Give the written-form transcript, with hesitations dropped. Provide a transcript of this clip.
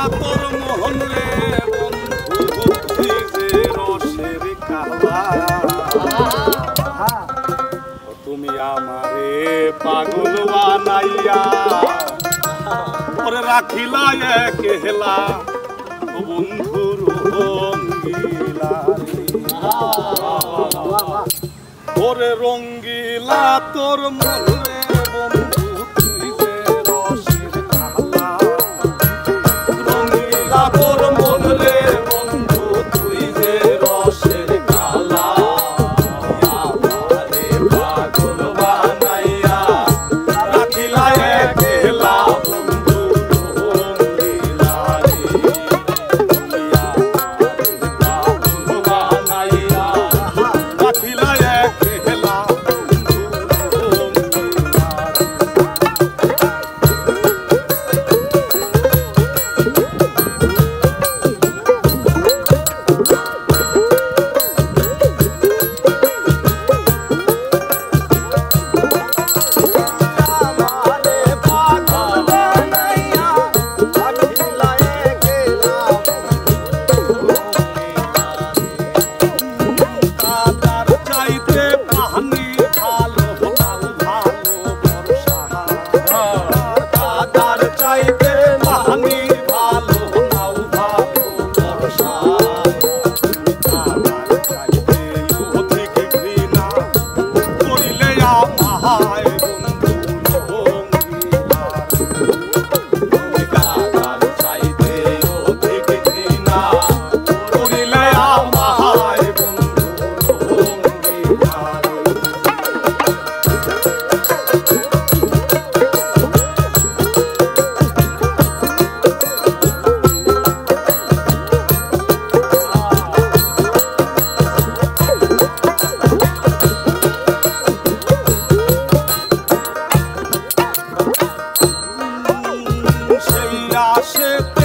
রঙ্গিলা তোর মোহন রে বন্ধু তুই যে রসের কালা তুমি আমারে পাগল বানাইয়া ওরে রাখিলা একলা বন্ধু রঙ্গিলা ওরে রঙ্গিলা তোর মন রে বন্ধু তুই যে রসের কালা রঙ্গিলা তোর মন রে বন্ধু তুই যে রসের কালা আমারে পাগল বানাইয়া রাখিলা একলা বন্ধু রঙ্গিলা রে তুমি আমারে পাগল বানাইয়া রাখিলা একলা সেই